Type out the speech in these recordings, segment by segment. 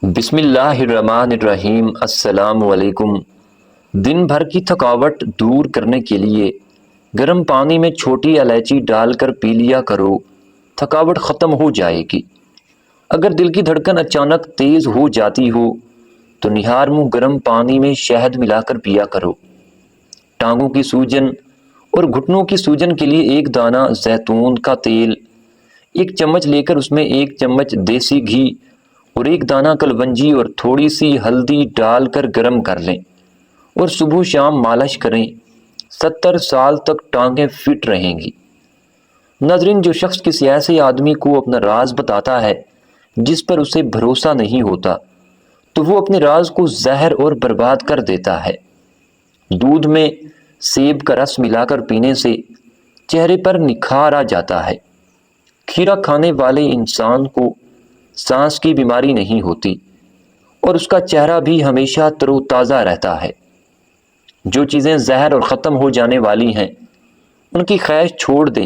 بسم اللہ الرحمن الرحیم۔ السلام علیکم۔ دن بھر کی تھکاوٹ دور کرنے کے لیے گرم پانی میں چھوٹی الائچی ڈال کر پی لیا کرو، تھکاوٹ ختم ہو جائے گی۔ اگر دل کی دھڑکن اچانک تیز ہو جاتی ہو تو نہار منہ گرم پانی میں شہد ملا کر پیا کرو۔ ٹانگوں کی سوجن اور گھٹنوں کی سوجن کے لیے ایک دانہ زیتون کا تیل، 1 چمچ لے کر اس میں 1 چمچ دیسی گھی اور 1 دانہ کلونجی اور تھوڑی سی ہلدی ڈال کر گرم کر لیں اور صبح و شام مالش کریں۔ 70 سال تک ٹانگیں فٹ رہیں گی۔ ناظرین، جو شخص کسی ایسے آدمی کو اپنا راز بتاتا ہے جس پر اسے بھروسہ نہیں ہوتا تو وہ اپنے راز کو زہر اور برباد کر دیتا ہے۔ دودھ میں سیب کا رس ملا کر پینے سے چہرے پر نکھار آ جاتا ہے۔ کھیرا کھانے والے انسان کو سانس کی بیماری نہیں ہوتی اور اس کا چہرہ بھی ہمیشہ تر و تازہ رہتا ہے۔ جو چیزیں زہر اور ختم ہو جانے والی ہیں ان کی خواہش چھوڑ دے،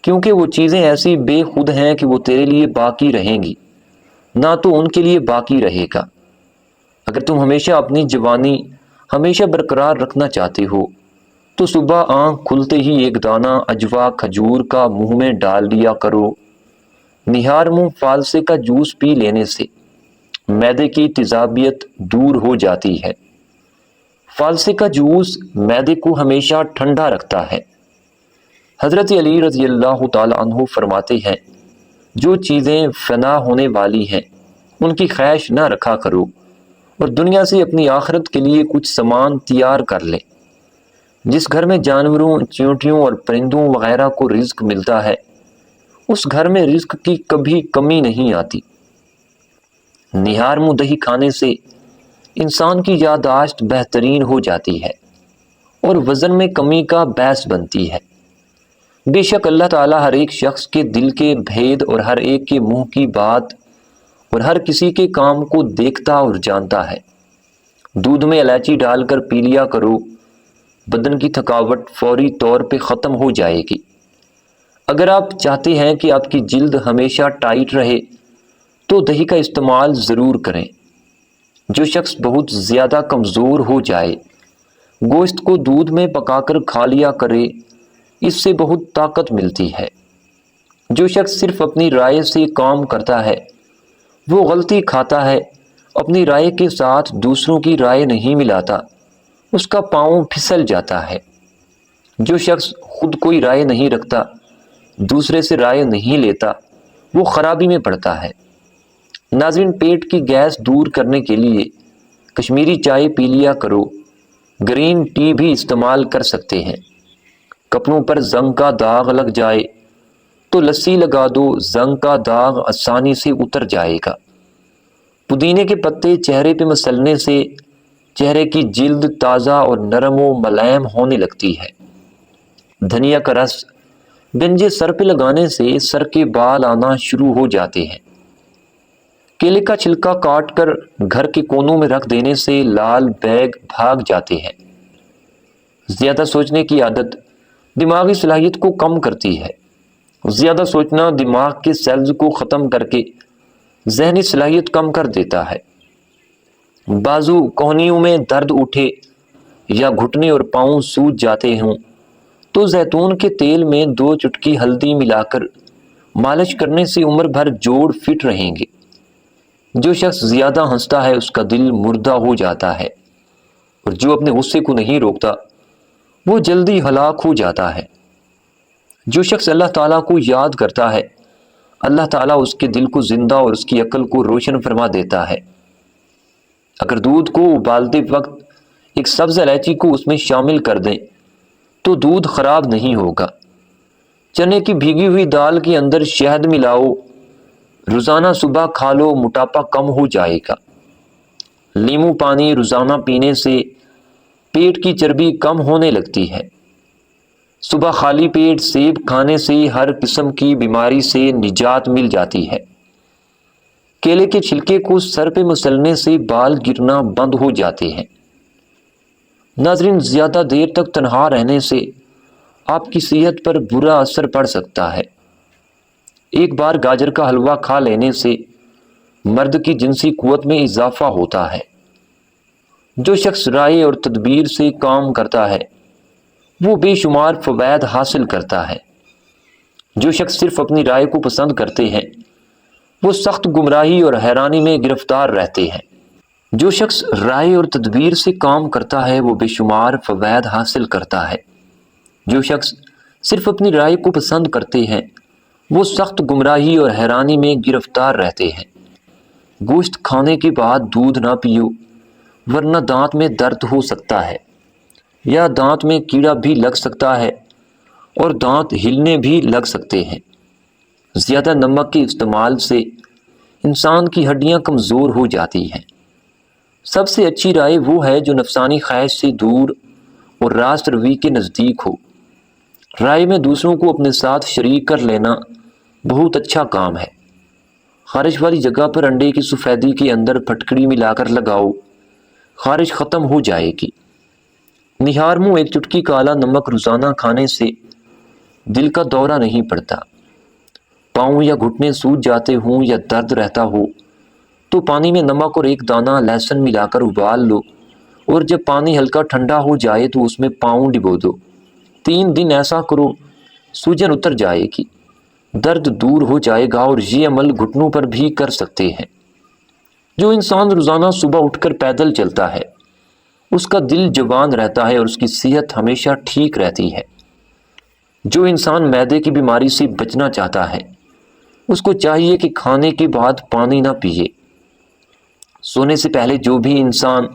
کیونکہ وہ چیزیں ایسی بے خود ہیں کہ وہ تیرے لیے باقی رہیں گی، نہ تو ان کے لیے باقی رہے گا۔ اگر تم ہمیشہ اپنی جوانی ہمیشہ برقرار رکھنا چاہتے ہو تو صبح آنکھ کھلتے ہی 1 دانہ اجوا کھجور کا منہ میں ڈال لیا کرو۔ نہار منہ فالسے کا جوس پی لینے سے معدے کی تیزابیت دور ہو جاتی ہے۔ فالسے کا جوس معدے کو ہمیشہ ٹھنڈا رکھتا ہے۔ حضرت علی رضی اللہ تعالی عنہ فرماتے ہیں، جو چیزیں فنا ہونے والی ہیں ان کی خواہش نہ رکھا کرو اور دنیا سے اپنی آخرت کے لیے کچھ سامان تیار کر لے۔ جس گھر میں جانوروں، چیونٹیوں اور پرندوں وغیرہ کو رزق ملتا ہے اس گھر میں رزق کی کبھی کمی نہیں آتی۔ نہار منہ دہی کھانے سے انسان کی یادداشت بہترین ہو جاتی ہے اور وزن میں کمی کا باعث بنتی ہے۔ بے شک اللہ تعالیٰ ہر ایک شخص کے دل کے بھید اور ہر ایک کے منہ کی بات اور ہر کسی کے کام کو دیکھتا اور جانتا ہے۔ دودھ میں الائچی ڈال کر پی لیا کرو، بدن کی تھکاوٹ فوری طور پہ ختم ہو جائے گی۔ اگر آپ چاہتے ہیں کہ آپ کی جلد ہمیشہ ٹائٹ رہے تو دہی کا استعمال ضرور کریں۔ جو شخص بہت زیادہ کمزور ہو جائے گوشت کو دودھ میں پکا کر کھا لیا کرے، اس سے بہت طاقت ملتی ہے۔ جو شخص صرف اپنی رائے سے کام کرتا ہے وہ غلطی کھاتا ہے، اپنی رائے کے ساتھ دوسروں کی رائے نہیں ملاتا، اس کا پاؤں پھسل جاتا ہے۔ جو شخص خود کوئی رائے نہیں رکھتا، دوسرے سے رائے نہیں لیتا، وہ خرابی میں پڑتا ہے۔ ناظرین، پیٹ کی گیس دور کرنے کے لیے کشمیری چائے پی لیا کرو، گرین ٹی بھی استعمال کر سکتے ہیں۔ کپڑوں پر زنگ کا داغ لگ جائے تو لسی لگا دو، زنگ کا داغ آسانی سے اتر جائے گا۔ پودینے کے پتے چہرے پہ مسلنے سے چہرے کی جلد تازہ اور نرم و ملائم ہونے لگتی ہے۔ دھنیا کا رس گنجے سر پہ لگانے سے سر کے بال آنا شروع ہو جاتے ہیں۔ کیلے کا چھلکا کاٹ کر گھر کے کونوں میں رکھ دینے سے لال بیگ بھاگ جاتے ہیں۔ زیادہ سوچنے کی عادت دماغی صلاحیت کو کم کرتی ہے۔ زیادہ سوچنا دماغ کے سیلز کو ختم کر کے ذہنی صلاحیت کم کر دیتا ہے۔ بازو کوہنیوں میں درد اٹھے یا گھٹنے اور پاؤں سوج جاتے ہوں تو زیتون کے تیل میں 2 چٹکی ہلدی ملا کر مالش کرنے سے عمر بھر جوڑ فٹ رہیں گے۔ جو شخص زیادہ ہنستا ہے اس کا دل مردہ ہو جاتا ہے اور جو اپنے غصے کو نہیں روکتا وہ جلدی ہلاک ہو جاتا ہے۔ جو شخص اللہ تعالیٰ کو یاد کرتا ہے اللہ تعالیٰ اس کے دل کو زندہ اور اس کی عقل کو روشن فرما دیتا ہے۔ اگر دودھ کو ابالتے وقت ایک سبز الائچی کو اس میں شامل کر دیں تو دودھ خراب نہیں ہوگا۔ چنے کی بھیگی ہوئی دال کے اندر شہد ملاؤ، روزانہ صبح کھا لو، موٹاپا کم ہو جائے گا۔ لیمو پانی روزانہ پینے سے پیٹ کی چربی کم ہونے لگتی ہے۔ صبح خالی پیٹ سیب کھانے سے ہر قسم کی بیماری سے نجات مل جاتی ہے۔ کیلے کے چھلکے کو سر پہ مسلنے سے بال گرنا بند ہو جاتے ہیں۔ ناظرین، زیادہ دیر تک تنہا رہنے سے آپ کی صحت پر برا اثر پڑ سکتا ہے۔ ایک بار گاجر کا حلوہ کھا لینے سے مرد کی جنسی قوت میں اضافہ ہوتا ہے۔ جو شخص رائے اور تدبیر سے کام کرتا ہے وہ بے شمار فوائد حاصل کرتا ہے۔ جو شخص صرف اپنی رائے کو پسند کرتے ہیں وہ سخت گمراہی اور حیرانی میں گرفتار رہتے ہیں۔ جو شخص رائے اور تدبیر سے کام کرتا ہے وہ بے شمار فوائد حاصل کرتا ہے۔ جو شخص صرف اپنی رائے کو پسند کرتے ہیں وہ سخت گمراہی اور حیرانی میں گرفتار رہتے ہیں۔ گوشت کھانے کے بعد دودھ نہ پیو ورنہ دانت میں درد ہو سکتا ہے، یا دانت میں کیڑا بھی لگ سکتا ہے اور دانت ہلنے بھی لگ سکتے ہیں۔ زیادہ نمک کے استعمال سے انسان کی ہڈیاں کمزور ہو جاتی ہیں۔ سب سے اچھی رائے وہ ہے جو نفسانی خواہش سے دور اور راست روی کے نزدیک ہو۔ رائے میں دوسروں کو اپنے ساتھ شریک کر لینا بہت اچھا کام ہے۔ خارش والی جگہ پر انڈے کی سفیدی کے اندر پھٹکڑی ملا کر لگاؤ، خارش ختم ہو جائے گی۔ نہار منہ ایک چٹکی کالا نمک روزانہ کھانے سے دل کا دورہ نہیں پڑتا۔ پاؤں یا گھٹنے سوج جاتے ہوں یا درد رہتا ہو تو پانی میں نمک اور ایک دانہ لہسن ملا کر ابال لو، اور جب پانی ہلکا ٹھنڈا ہو جائے تو اس میں پاؤں ڈبو دو۔ 3 دن ایسا کرو، سوجن اتر جائے گی، درد دور ہو جائے گا، اور یہ عمل گھٹنوں پر بھی کر سکتے ہیں۔ جو انسان روزانہ صبح اٹھ کر پیدل چلتا ہے اس کا دل جوان رہتا ہے اور اس کی صحت ہمیشہ ٹھیک رہتی ہے۔ جو انسان معدے کی بیماری سے بچنا چاہتا ہے اس کو چاہیے کہ کھانے کے بعد پانی نہ پیے۔ سونے سے پہلے جو بھی انسان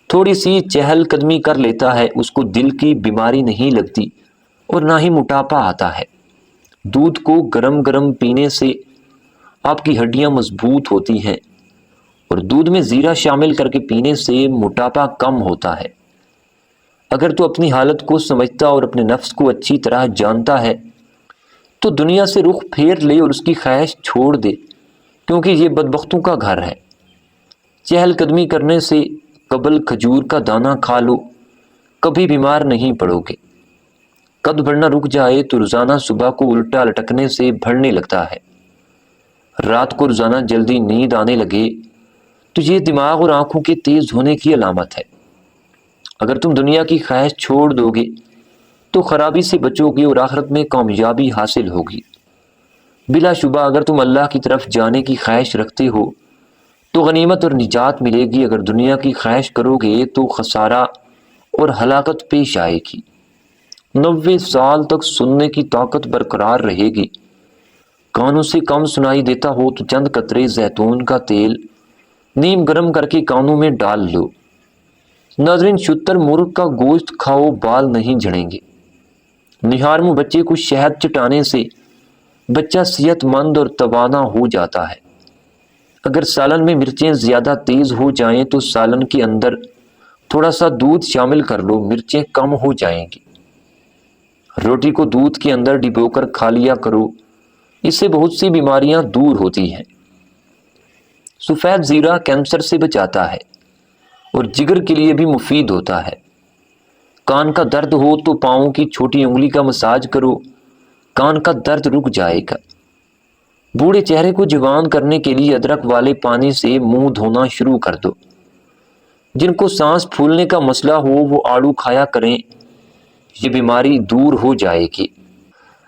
تھوڑی سی چہل قدمی کر لیتا ہے اس کو دل کی بیماری نہیں لگتی اور نہ ہی موٹاپا آتا ہے۔ دودھ کو گرم گرم پینے سے آپ کی ہڈیاں مضبوط ہوتی ہیں، اور دودھ میں زیرہ شامل کر کے پینے سے موٹاپا کم ہوتا ہے۔ اگر تو اپنی حالت کو سمجھتا اور اپنے نفس کو اچھی طرح جانتا ہے تو دنیا سے رخ پھیر لے اور اس کی خواہش چھوڑ دے، کیونکہ یہ بدبختوں کا گھر ہے۔ چہل قدمی کرنے سے قبل کھجور کا دانہ کھا لو، کبھی بیمار نہیں پڑو گے۔ قد بڑھنا رک جائے تو روزانہ صبح کو الٹا لٹکنے سے بڑھنے لگتا ہے۔ رات کو روزانہ جلدی نیند آنے لگے تو یہ دماغ اور آنکھوں کے تیز ہونے کی علامت ہے۔ اگر تم دنیا کی خواہش چھوڑ دو گے تو خرابی سے بچو گے اور آخرت میں کامیابی حاصل ہوگی۔ بلا شبہ اگر تم اللہ کی طرف جانے کی خواہش رکھتے ہو تو غنیمت اور نجات ملے گی، اگر دنیا کی خواہش کرو گے تو خسارہ اور ہلاکت پیش آئے گی۔ 90 سال تک سننے کی طاقت برقرار رہے گی۔ کانوں سے کم سنائی دیتا ہو تو چند قطرے زیتون کا تیل نیم گرم کر کے کانوں میں ڈال لو۔ ناظرین، شتر مرغ کا گوشت کھاؤ، بال نہیں جھڑیں گے۔ نہار منہ بچے کو شہد چٹانے سے بچہ صحت مند اور توانا ہو جاتا ہے۔ اگر سالن میں مرچیں زیادہ تیز ہو جائیں تو سالن کے اندر تھوڑا سا دودھ شامل کر لو، مرچیں کم ہو جائیں گی۔ روٹی کو دودھ کے اندر ڈبو کر کھا لیا کرو، اس سے بہت سی بیماریاں دور ہوتی ہیں۔ سفید زیرہ کینسر سے بچاتا ہے اور جگر کے لیے بھی مفید ہوتا ہے۔ کان کا درد ہو تو پاؤں کی چھوٹی انگلی کا مساج کرو، کان کا درد رک جائے گا۔ بوڑھے چہرے کو جوان کرنے کے لیے ادرک والے پانی سے منہ دھونا شروع کر دو۔ جن کو سانس پھولنے کا مسئلہ ہو وہ آڑو کھایا کریں، یہ بیماری دور ہو جائے گی۔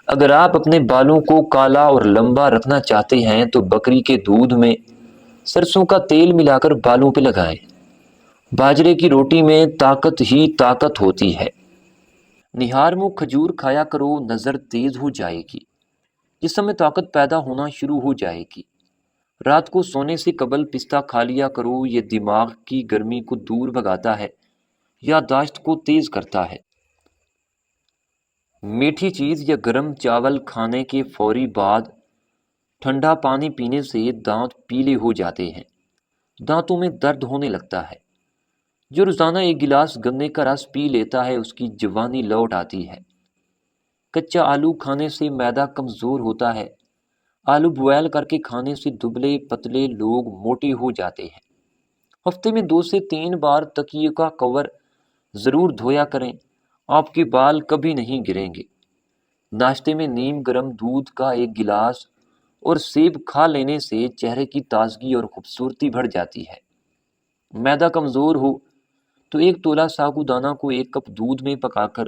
اگر آپ اپنے بالوں کو کالا اور لمبا رکھنا چاہتے ہیں تو بکری کے دودھ میں سرسوں کا تیل ملا کر بالوں پہ لگائیں۔ باجرے کی روٹی میں طاقت ہی طاقت ہوتی ہے۔ نہار منہ کھجور کھایا کرو، نظر تیز ہو جائے گی، جسم میں طاقت پیدا ہونا شروع ہو جائے گی۔ رات کو سونے سے قبل پستہ کھا لیا کرو، یہ دماغ کی گرمی کو دور بھگاتا ہے، یادداشت کو تیز کرتا ہے۔ میٹھی چیز یا گرم چاول کھانے کے فوری بعد ٹھنڈا پانی پینے سے دانت پیلے ہو جاتے ہیں، دانتوں میں درد ہونے لگتا ہے۔ جو روزانہ 1 گلاس گنے کا رس پی لیتا ہے اس کی جوانی لوٹ آتی ہے۔ کچا آلو کھانے سے معدہ کمزور ہوتا ہے۔ آلو بوائل کر کے کھانے سے دبلے پتلے لوگ موٹے ہو جاتے ہیں۔ ہفتے میں 2 سے 3 بار تکیے کا کور ضرور دھویا کریں، آپ کے بال کبھی نہیں گریں گے۔ ناشتے میں نیم گرم دودھ کا 1 گلاس اور سیب کھا لینے سے چہرے کی تازگی اور خوبصورتی بڑھ جاتی ہے۔ معدہ کمزور ہو تو ایک تولہ ساگو دانہ کو ایک کپ دودھ میں پکا کر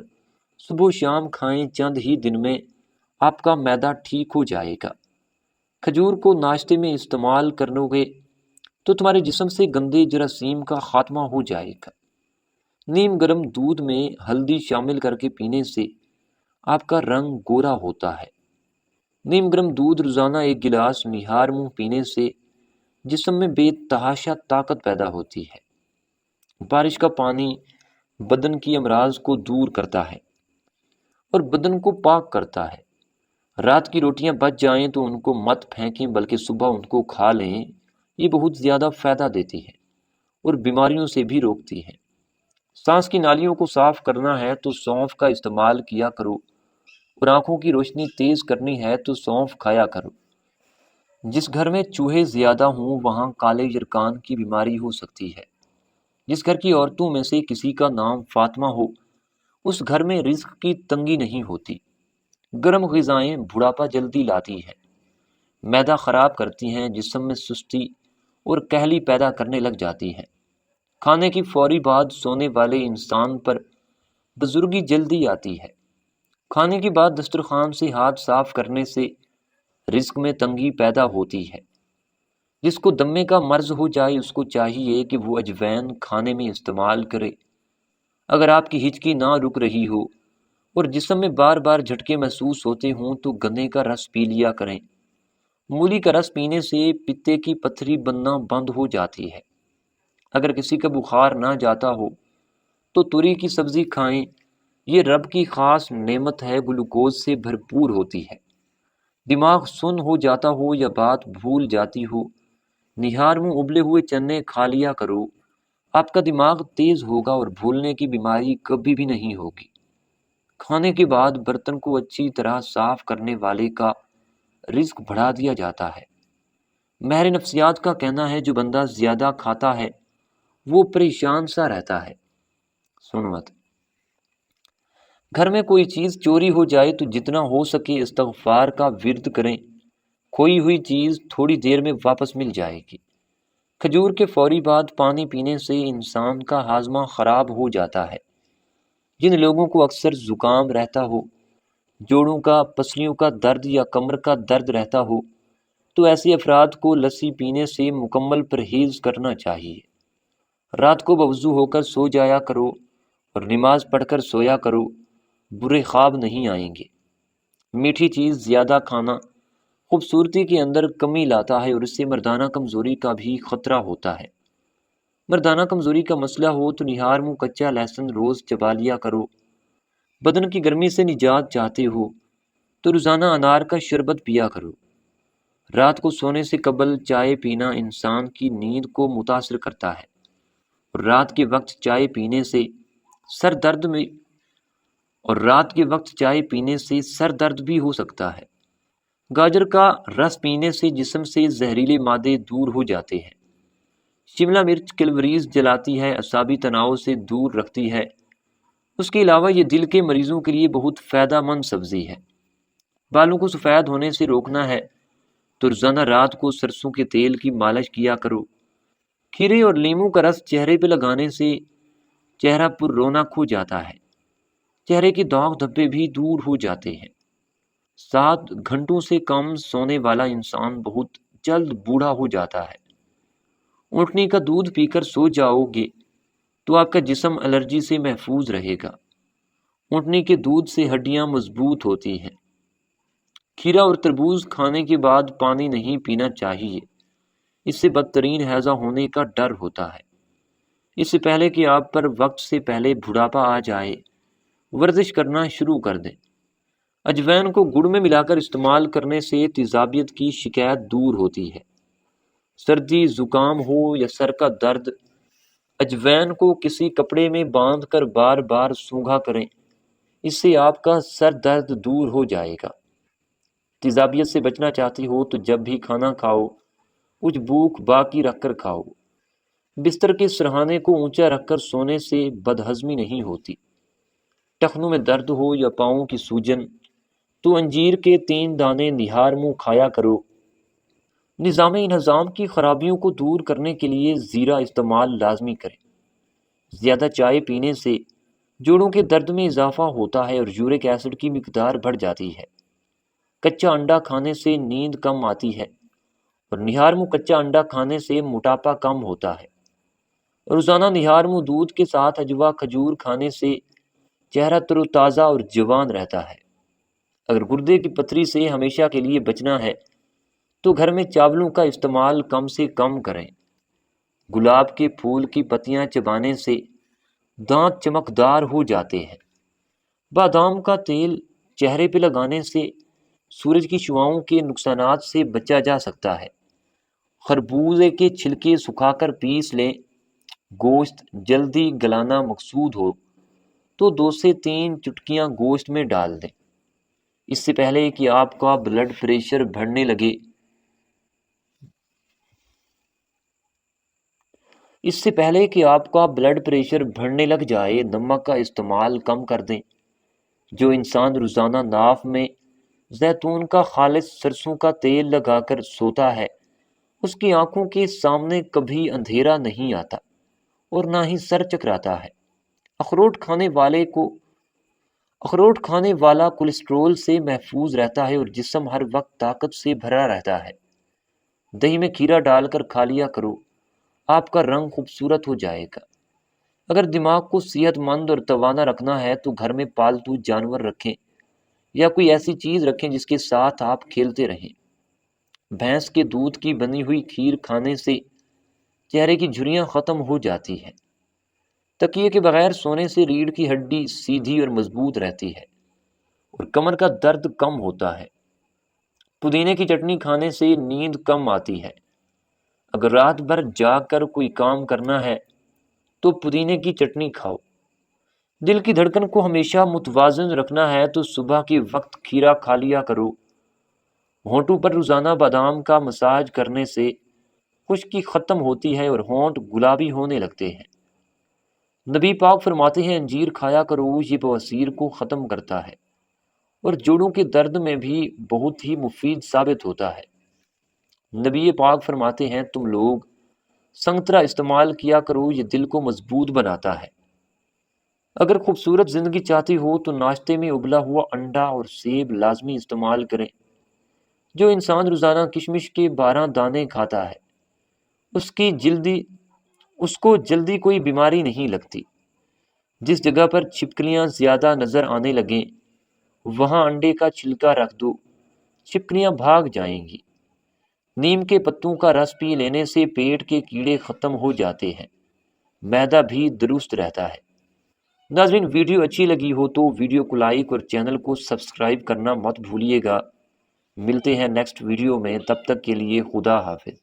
صبح و شام کھائیں، چند ہی دن میں آپ کا معدہ ٹھیک ہو جائے گا۔ کھجور کو ناشتے میں استعمال کرو گے تو تمہارے جسم سے گندے جراثیم کا خاتمہ ہو جائے گا۔ نیم گرم دودھ میں ہلدی شامل کر کے پینے سے آپ کا رنگ گورا ہوتا ہے۔ نیم گرم دودھ روزانہ ایک گلاس نہار منہ پینے سے جسم میں بے تحاشا طاقت پیدا ہوتی ہے۔ بارش کا پانی بدن کی امراض کو دور کرتا ہے اور بدن کو پاک کرتا ہے۔ رات کی روٹیاں بچ جائیں تو ان کو مت پھینکیں بلکہ صبح ان کو کھا لیں، یہ بہت زیادہ فائدہ دیتی ہے اور بیماریوں سے بھی روکتی ہے۔ سانس کی نالیوں کو صاف کرنا ہے تو سونف کا استعمال کیا کرو، اور آنکھوں کی روشنی تیز کرنی ہے تو سونف کھایا کرو۔ جس گھر میں چوہے زیادہ ہوں وہاں کالے یرکان کی بیماری ہو سکتی ہے۔ جس گھر کی عورتوں میں سے کسی کا نام فاطمہ ہو اس گھر میں رزق کی تنگی نہیں ہوتی۔ گرم غذائیں بڑھاپا جلدی لاتی ہیں، معدہ خراب کرتی ہیں، جسم میں سستی اور کہلی پیدا کرنے لگ جاتی ہیں۔ کھانے کی فوری بعد سونے والے انسان پر بزرگی جلدی آتی ہے۔ کھانے کے بعد دسترخوان سے ہاتھ صاف کرنے سے رزق میں تنگی پیدا ہوتی ہے۔ جس کو دمے کا مرض ہو جائے اس کو چاہیے کہ وہ اجوین کھانے میں استعمال کرے۔ اگر آپ کی ہچکی نہ رک رہی ہو اور جسم میں بار بار جھٹکے محسوس ہوتے ہوں تو گنے کا رس پی لیا کریں۔ مولی کا رس پینے سے پتے کی پتھری بننا بند ہو جاتی ہے۔ اگر کسی کا بخار نہ جاتا ہو تو توری کی سبزی کھائیں، یہ رب کی خاص نعمت ہے، گلوکوز سے بھرپور ہوتی ہے۔ دماغ سن ہو جاتا ہو یا بات بھول جاتی ہو، نہار منہ ابلے ہوئے چنے کھا لیا کرو، آپ کا دماغ تیز ہوگا اور بھولنے کی بیماری کبھی بھی نہیں ہوگی۔ کھانے کے بعد برتن کو اچھی طرح صاف کرنے والے کا رزق بڑھا دیا جاتا ہے۔ ماہر نفسیات کا کہنا ہے جو بندہ زیادہ کھاتا ہے وہ پریشان سا رہتا ہے۔ سنوت گھر میں کوئی چیز چوری ہو جائے تو جتنا ہو سکے استغفار کا ورد کریں، کھوئی ہوئی چیز تھوڑی دیر میں واپس مل جائے گی۔ کھجور کے فوری بعد پانی پینے سے انسان کا ہاضمہ خراب ہو جاتا ہے۔ جن لوگوں کو اکثر زکام رہتا ہو، جوڑوں کا، پسلیوں کا درد یا کمر کا درد رہتا ہو تو ایسے افراد کو لسی پینے سے مکمل پرہیز کرنا چاہیے۔ رات کو بوضو ہو کر سو جایا کرو اور نماز پڑھ کر سویا کرو، برے خواب نہیں آئیں گے۔ میٹھی چیز زیادہ کھانا خوبصورتی کے اندر کمی لاتا ہے اور اس سے مردانہ کمزوری کا بھی خطرہ ہوتا ہے۔ مردانہ کمزوری کا مسئلہ ہو تو نہار منہ کچا لہسن روز چبا لیا کرو۔ بدن کی گرمی سے نجات چاہتے ہو تو روزانہ انار کا شربت پیا کرو۔ رات کو سونے سے قبل چائے پینا انسان کی نیند کو متاثر کرتا ہے اور رات کے وقت چائے پینے سے سر درد بھی ہو سکتا ہے۔ گاجر کا رس پینے سے جسم سے زہریلے مادے دور ہو جاتے ہیں۔ شملہ مرچ کیلوریز جلاتی ہے، اعصابی تناؤ سے دور رکھتی ہے۔ اس کے علاوہ یہ دل کے مریضوں کے لیے بہت فائدہ مند سبزی ہے۔ بالوں کو سفید ہونے سے روکنا ہے تو روزانہ رات کو سرسوں کے تیل کی مالش کیا کرو۔ کھیرے اور لیموں کا رس چہرے پہ لگانے سے چہرہ پر رونق ہو جاتا ہے، چہرے کے داغ دھبے بھی دور ہو جاتے ہیں۔ 7 گھنٹوں سے کم سونے والا انسان بہت جلد بوڑھا ہو جاتا ہے۔ اونٹنی کا دودھ پی کر سو جاؤ گے تو آپ کا جسم الرجی سے محفوظ رہے گا۔ اونٹنی کے دودھ سے ہڈیاں مضبوط ہوتی ہیں۔ کھیرا اور تربوز کھانے کے بعد پانی نہیں پینا چاہیے، اس سے بدترین ہیضہ ہونے کا ڈر ہوتا ہے۔ اس سے پہلے کہ آپ پر وقت سے پہلے بڑھاپا آ جائے، ورزش کرنا شروع کر دیں۔ اجوین کو گڑ میں ملا کر استعمال کرنے سے تیزابیت کی شکایت دور ہوتی ہے۔ سردی، زکام ہو یا سر کا درد، اجوین کو کسی کپڑے میں باندھ کر بار بار سونگھا کریں، اس سے آپ کا سر درد دور ہو جائے گا۔ تیزابیت سے بچنا چاہتی ہو تو جب بھی کھانا کھاؤ کچھ بھوک باقی رکھ کر کھاؤ۔ بستر کے سرہانے کو اونچا رکھ کر سونے سے بدہضمی نہیں ہوتی۔ ٹخنوں میں درد ہو یا پاؤں کی سوجن تو انجیر کے 3 دانے نہار منہ کھایا کرو، نظام انہضام کی خرابیوں کو دور کرنے کے لیے زیرہ استعمال لازمی کریں۔ زیادہ چائے پینے سے جوڑوں کے درد میں اضافہ ہوتا ہے اور یورک ایسڈ کی مقدار بڑھ جاتی ہے۔ کچا انڈا کھانے سے نیند کم آتی ہے اور نہار منہ کچا انڈا کھانے سے موٹاپا کم ہوتا ہے۔ روزانہ نہار منہ دودھ کے ساتھ اجوا کھجور کھانے سے چہرہ تر و تازہ اور جوان رہتا ہے۔ اگر گردے کی پتھری سے ہمیشہ کے لیے بچنا ہے تو گھر میں چاولوں کا استعمال کم سے کم کریں۔ گلاب کے پھول کی پتیاں چبانے سے دانت چمکدار ہو جاتے ہیں۔ بادام کا تیل چہرے پہ لگانے سے سورج کی شعاؤں کے نقصانات سے بچا جا سکتا ہے۔ خربوزے کے چھلکے سکھا کر پیس لیں۔ گوشت جلدی گلانا مقصود ہو تو 2 سے 3 چٹکیاں گوشت میں ڈال دیں۔ اس سے پہلے کہ آپ کا بلڈ پریشر بڑھنے لگ جائے نمک کا استعمال کم کر دیں۔ جو انسان روزانہ ناف میں زیتون کا خالص سرسوں کا تیل لگا کر سوتا ہے اس کی آنکھوں کے سامنے کبھی اندھیرا نہیں آتا اور نہ ہی سر چکراتا ہے۔ اخروٹ کھانے والا کولیسٹرول سے محفوظ رہتا ہے اور جسم ہر وقت طاقت سے بھرا رہتا ہے۔ دہی میں کھیرا ڈال کر کھا لیا کرو، آپ کا رنگ خوبصورت ہو جائے گا۔ اگر دماغ کو صحت مند اور توانا رکھنا ہے تو گھر میں پالتو جانور رکھیں یا کوئی ایسی چیز رکھیں جس کے ساتھ آپ کھیلتے رہیں۔ بھینس کے دودھ کی بنی ہوئی کھیر کھانے سے چہرے کی جھریاں ختم ہو جاتی ہیں۔ تکیے کے بغیر سونے سے ریڑھ کی ہڈی سیدھی اور مضبوط رہتی ہے اور کمر کا درد کم ہوتا ہے۔ پودینے کی چٹنی کھانے سے نیند کم آتی ہے۔ اگر رات بھر جاگ کر کوئی کام کرنا ہے تو پودینے کی چٹنی کھاؤ۔ دل کی دھڑکن کو ہمیشہ متوازن رکھنا ہے تو صبح کے وقت کھیرا کھا لیا کرو۔ ہونٹوں پر روزانہ بادام کا مساج کرنے سے خشکی ختم ہوتی ہے اور ہونٹ گلابی ہونے لگتے ہیں۔ نبی پاک فرماتے ہیں انجیر کھایا کرو، یہ بواسیر کو ختم کرتا ہے اور جوڑوں کے درد میں بھی بہت ہی مفید ثابت ہوتا ہے۔ نبی پاک فرماتے ہیں تم لوگ سنگترا استعمال کیا کرو، یہ دل کو مضبوط بناتا ہے۔ اگر خوبصورت زندگی چاہتی ہو تو ناشتے میں ابلا ہوا انڈا اور سیب لازمی استعمال کریں۔ جو انسان روزانہ کشمش کے 12 دانے کھاتا ہے اس کو جلدی کوئی بیماری نہیں لگتی۔ جس جگہ پر چھپکلیاں زیادہ نظر آنے لگیں وہاں انڈے کا چھلکا رکھ دو، چھپکلیاں بھاگ جائیں گی۔ نیم کے پتوں کا رس پی لینے سے پیٹ کے کیڑے ختم ہو جاتے ہیں، معدہ بھی درست رہتا ہے۔ ناظرین، ویڈیو اچھی لگی ہو تو ویڈیو کو لائک اور چینل کو سبسکرائب کرنا مت بھولیے گا۔ ملتے ہیں نیکسٹ ویڈیو میں، تب تک کے لیے خدا حافظ۔